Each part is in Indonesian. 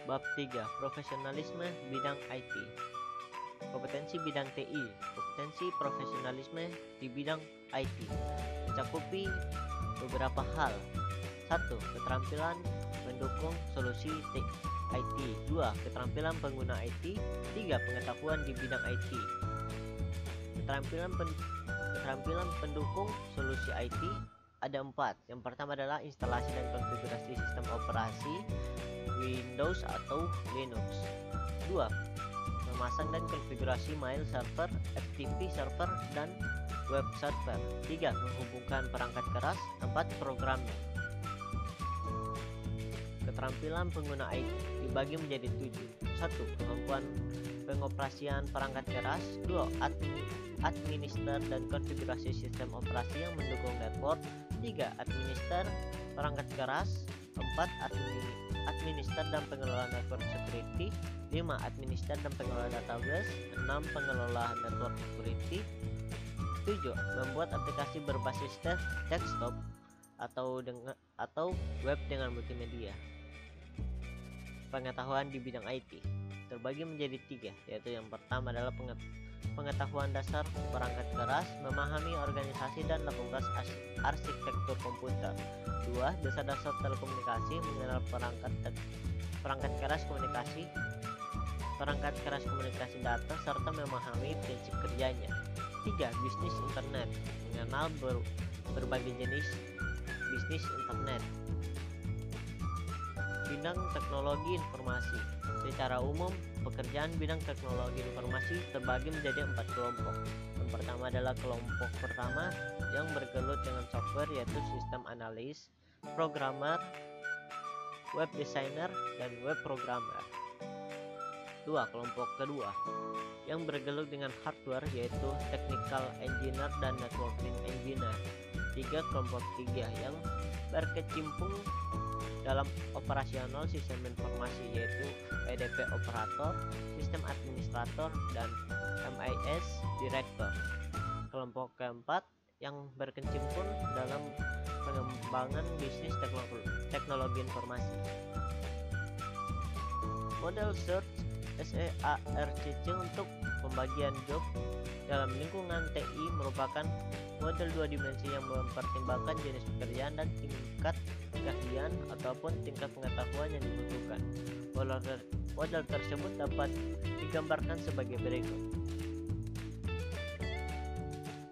Bab 3. Profesionalisme bidang IT. Kompetensi bidang TI. Kompetensi profesionalisme di bidang IT mencakupi beberapa hal. 1. Keterampilan mendukung solusi IT. 2. Keterampilan pengguna IT. 3. Pengetahuan di bidang IT. Keterampilan pendukung solusi IT ada 4. Yang pertama adalah instalasi dan konfigurasi sistem operasi Windows atau Linux. 2. Memasang dan konfigurasi mail server, FTP server, dan web server. 3. Menghubungkan perangkat keras. 4. Programming. Keterampilan pengguna IT dibagi menjadi 7. 1. Kemampuan pengoperasian perangkat keras. 2. Administer dan konfigurasi sistem operasi yang mendukung network. 3. Administer perangkat keras. 4. Administer dan pengelola network security. 5. Administer dan pengelola database. 6. Pengelola network security. 7. Membuat aplikasi berbasis desktop atau web dengan multimedia. Pengetahuan di bidang IT terbagi menjadi 3, yaitu yang pertama adalah pengetahuan dasar perangkat keras, memahami organisasi dan lakukan arsitektur komputer. 2. Dasar-dasar telekomunikasi, mengenal perangkat keras komunikasi, perangkat keras komunikasi data, serta memahami prinsip kerjanya. 3. Bisnis internet, mengenal berbagai jenis bisnis internet. Bidang teknologi informasi. Secara umum, pekerjaan bidang teknologi informasi terbagi menjadi 4 kelompok. Yang pertama adalah kelompok pertama yang bergelut dengan software, yaitu sistem analis, programmer, web designer, dan web programmer. 2. Kelompok kedua yang bergelut dengan hardware, yaitu technical engineer dan networking engineer. 3. Kelompok 3 yang berkecimpung dalam operasional sistem informasi, yaitu PDP operator, sistem administrator, dan MIS director. Kelompok keempat yang berkecimpung dalam pengembangan bisnis teknologi informasi. Model search SEARCC untuk pembagian job dalam lingkungan TI merupakan model 2 dimensi yang mempertimbangkan jenis pekerjaan dan tingkat keahlian ataupun tingkat pengetahuan yang dibutuhkan. Model tersebut dapat digambarkan sebagai berikut.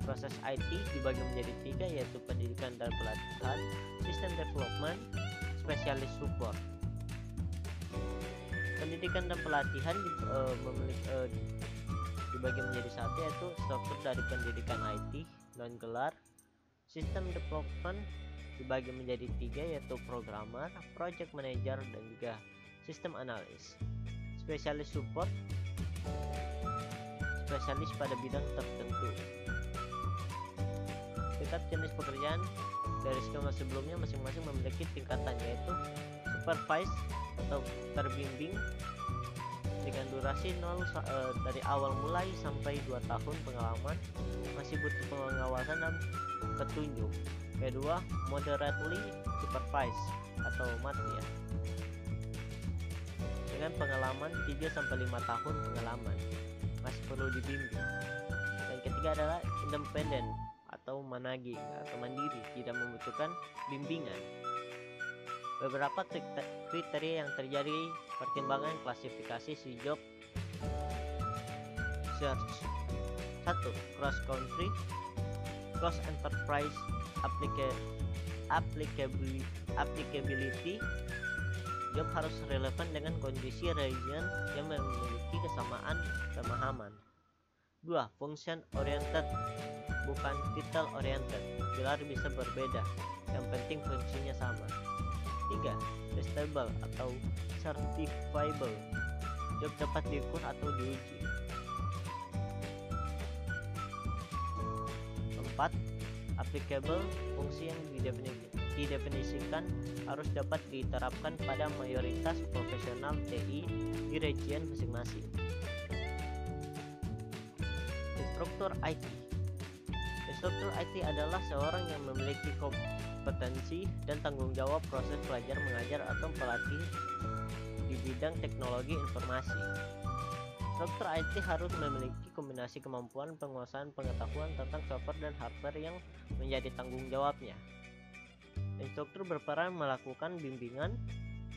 Proses IT dibagi menjadi 3, yaitu pendidikan dan pelatihan, system development, spesialis support. Pendidikan dan pelatihan dibagi menjadi 1, yaitu struktur dari pendidikan IT dan gelar. System development dibagi menjadi 3, yaitu programmer, project manager, dan juga sistem analis. Spesialis support, spesialis pada bidang tertentu. Tingkat jenis pekerjaan dari skema sebelumnya masing-masing memiliki tingkatan, yaitu supervise atau terbimbing dengan durasi 0 dari awal mulai sampai 2 tahun pengalaman, masih butuh pengawasan dan petunjuk. Kedua, moderately supervised atau MAT ya, dengan pengalaman 3-5 tahun pengalaman, masih perlu dibimbing. Dan ketiga adalah independen atau managing atau mandiri, tidak membutuhkan bimbingan. Beberapa kriteria yang terjadi pertimbangan klasifikasi si job search. 1. Cross country, cross enterprise applicability. Job harus relevan dengan kondisi region yang memiliki kesamaan pemahaman. 2. Function oriented, bukan title oriented. Gelar bisa berbeda, yang penting fungsinya sama. 3. Testable atau certifiable. Job dapat diukur atau diuji. 4. Applicable, fungsi yang didefinisikan harus dapat diterapkan pada mayoritas profesional TI di region masing-masing. Instruktur IT. Instruktur IT adalah seorang yang memiliki kompetensi dan tanggung jawab proses belajar mengajar atau pelatih di bidang teknologi informasi. Struktur IT harus memiliki kombinasi kemampuan penguasaan pengetahuan tentang software dan hardware yang menjadi tanggung jawabnya. Instruktur berperan melakukan bimbingan,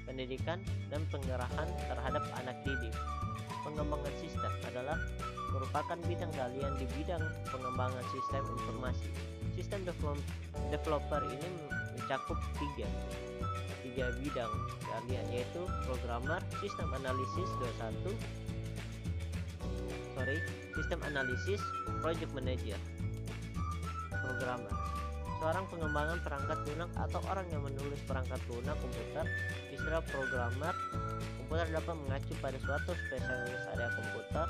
pendidikan, dan pengarahan terhadap anak didik. Pengembangan sistem adalah merupakan bidang keahlian di bidang pengembangan sistem informasi. Sistem developer ini mencakup tiga bidang keahlian, yaitu programmer, sistem analisis, project manager. Programmer, seorang pengembangan perangkat lunak atau orang yang menulis perangkat lunak komputer. Istilah programmer komputer dapat mengacu pada suatu spesialis area komputer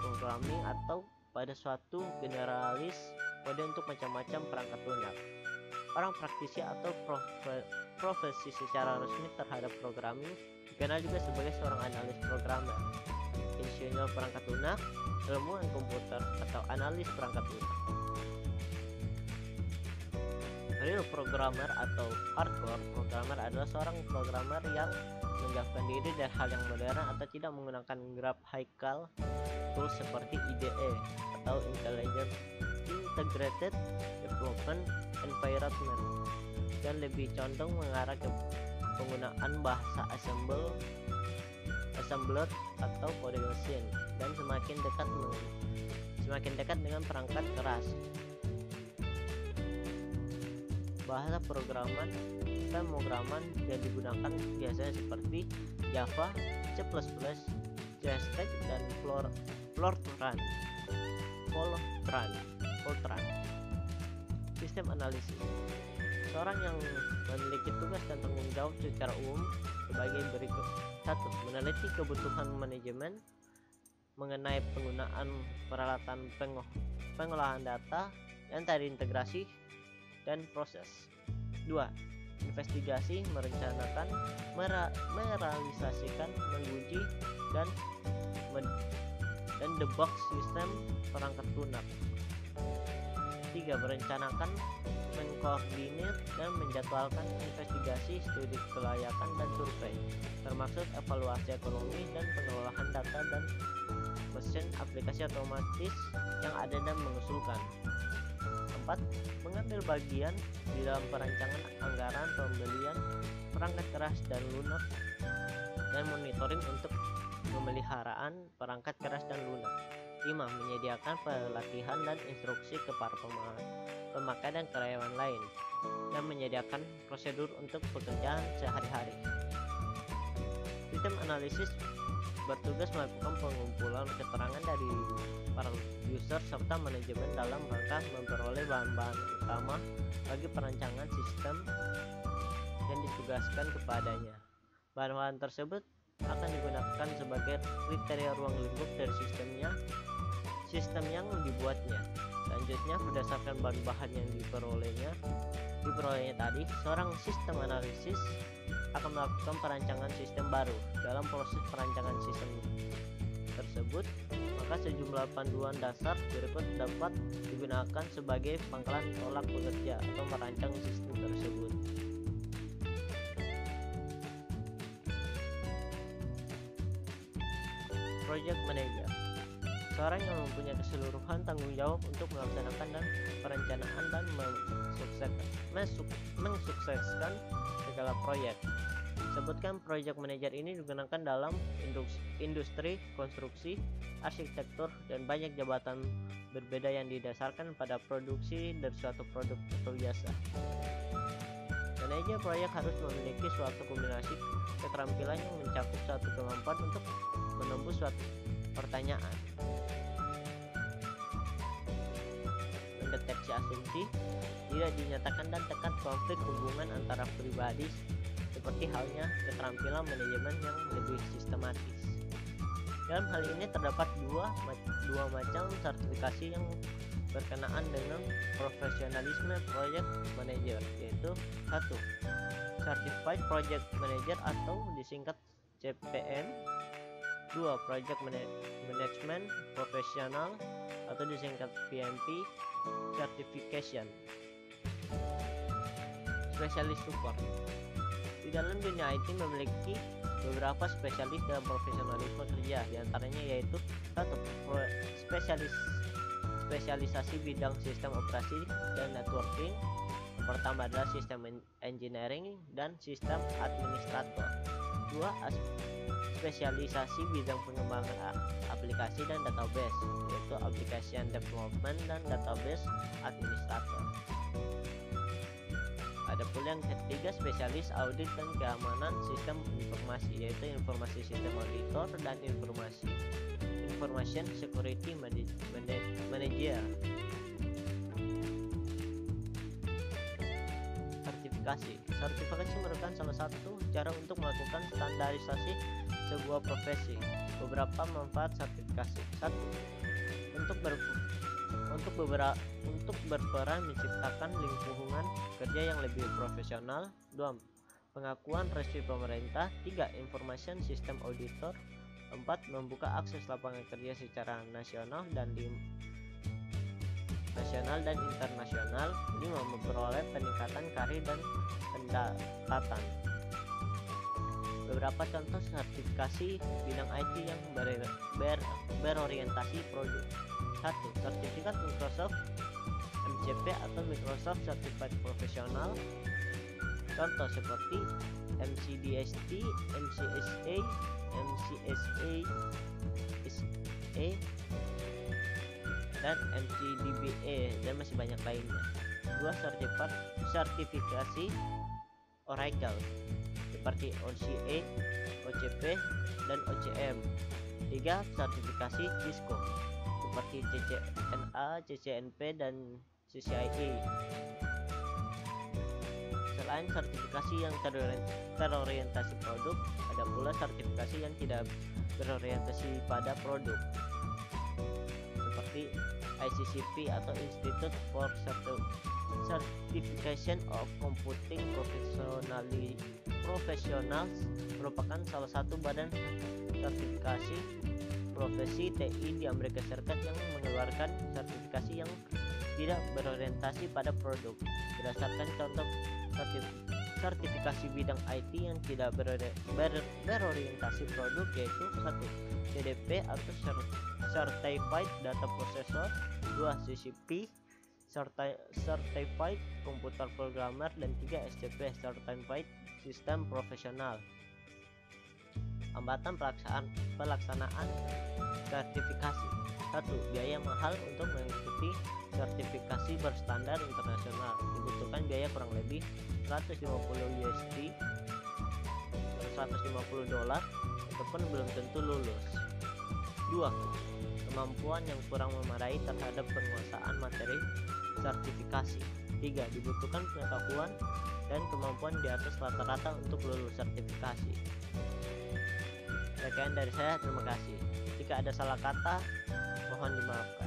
programming atau pada suatu generalis kode untuk macam-macam perangkat lunak. Orang praktisi atau profesi secara resmi terhadap programming dikenal juga sebagai seorang analis programmer, insinyur perangkat lunak, ilmuwan komputer, atau analis perangkat lunak. Real programmer atau hardcore programmer adalah seorang programmer yang menjauhkan diri dari hal yang modern atau tidak menggunakan graf haikal tools seperti IDE atau Integrated Development Environment, dan lebih condong mengarah ke penggunaan bahasa assembler atau coding mesin, dan semakin dekat dengan perangkat keras. Bahasa pemrograman yang digunakan biasanya seperti Java, C++, JSTEC, dan Fortran. Sistem analisis, seorang yang memiliki tugas dan tanggung jawab secara umum sebagai berikut. 1. Meneliti kebutuhan manajemen mengenai penggunaan peralatan pengolahan data yang terintegrasi dan proses. 2. Investigasi, merencanakan, merealisasikan, menguji, dan debug sistem perangkat lunak. 3. Merencanakan, mengkoordinir, dan menjadwalkan investigasi, studi kelayakan, dan survei, termasuk evaluasi ekonomi dan pengelolaan data dan mesin aplikasi otomatis yang ada dan mengusulkan. 4. Mengambil bagian di dalam perancangan anggaran pembelian perangkat keras dan lunak dan monitoring untuk pemeliharaan perangkat keras dan lunak. 5. Menyediakan pelatihan dan instruksi ke para pemakai dan karyawan lain, dan menyediakan prosedur untuk pekerjaan sehari-hari. Sistem analisis bertugas melakukan pengumpulan keterangan dari para user serta manajemen dalam rangka memperoleh bahan-bahan utama bagi perancangan sistem yang ditugaskan kepadanya. Bahan-bahan tersebut akan digunakan sebagai kriteria ruang lingkup dari sistem yang dibuatnya. Selanjutnya, berdasarkan bahan-bahan yang diperolehnya tadi, seorang sistem analisis akan melakukan perancangan sistem baru. Dalam proses perancangan sistem tersebut, maka sejumlah panduan dasar berikut dapat digunakan sebagai pangkalan tolak bekerja atau merancang sistem tersebut. Project Manager, seorang yang mempunyai keseluruhan tanggung jawab untuk melaksanakan dan perencanaan dan mensukseskan segala proyek. Sebutkan project manager ini digunakan dalam industri konstruksi, arsitektur, dan banyak jabatan berbeda yang didasarkan pada produksi dari suatu produk atau jasa. Manajer proyek harus memiliki suatu kombinasi keterampilan yang mencakup suatu kemampuan untuk menembus suatu pertanyaan, mendeteksi asumsi tidak dinyatakan, dan tekan konflik hubungan antara pribadi, seperti halnya keterampilan manajemen yang lebih sistematis. Dalam hal ini terdapat dua macam sertifikasi yang berkenaan dengan profesionalisme project manager, yaitu 1. Certified Project Manager atau disingkat CPM. 2. Project Management Professional atau disingkat PMP Certification. Specialist Support. Di dalam dunia IT memiliki beberapa beberapa spesialis dalam profesionalisme kerja, diantaranya yaitu satu spesialisasi bidang sistem operasi dan networking. Yang pertama adalah sistem engineering dan sistem administrator. Dua, spesialisasi bidang pengembangan aplikasi dan database, yaitu application development dan database administrator. Ada pula yang ketiga, spesialis audit dan keamanan sistem informasi, yaitu informasi sistem auditor dan information security manager. Sertifikasi merupakan salah satu cara untuk melakukan standarisasi sebuah profesi. Beberapa manfaat sertifikasi. 1. Untuk berperan menciptakan lingkungan kerja yang lebih profesional. 2. Pengakuan resmi pemerintah. 3. Information system auditor. 4. Membuka akses lapangan kerja secara nasional dan internasional. 5. Memperoleh peningkatan karir dan pendapatan. Beberapa contoh sertifikasi bidang IT yang berorientasi produk. 1. Sertifikat Microsoft MCP atau Microsoft Certified Professional. Contoh seperti MCDST, MCSA, dan MCDBA, dan masih banyak lainnya. 2. Sertifikasi Oracle seperti OCA, OCP, dan OCM. 3. Sertifikasi Cisco seperti CCNA, CCNP, dan CCIE. Selain sertifikasi yang terorientasi produk, ada pula sertifikasi yang tidak berorientasi pada produk, seperti ICCP atau Institute for Certification of Computing Professionals, merupakan salah satu badan sertifikasi profesi TI di Amerika Serikat yang mengeluarkan sertifikasi yang tidak berorientasi pada produk. Berdasarkan contoh sertifikasi bidang IT yang tidak berorientasi produk, yaitu 1. CDP atau Certified Data Processor. 2. CCP Certified Computer Programmer, dan 3. SCP Certified System Professional. Hambatan pelaksanaan sertifikasi. 1. Biaya mahal untuk mengikuti sertifikasi berstandar internasional. Dibutuhkan biaya kurang lebih $150 ataupun belum tentu lulus. 2. Kemampuan yang kurang memadai terhadap penguasaan materi sertifikasi. 3. Dibutuhkan pengetahuan dan kemampuan di atas rata-rata untuk lulus sertifikasi. Sekian dari saya, terima kasih. Jika ada salah kata, mohon dimaafkan.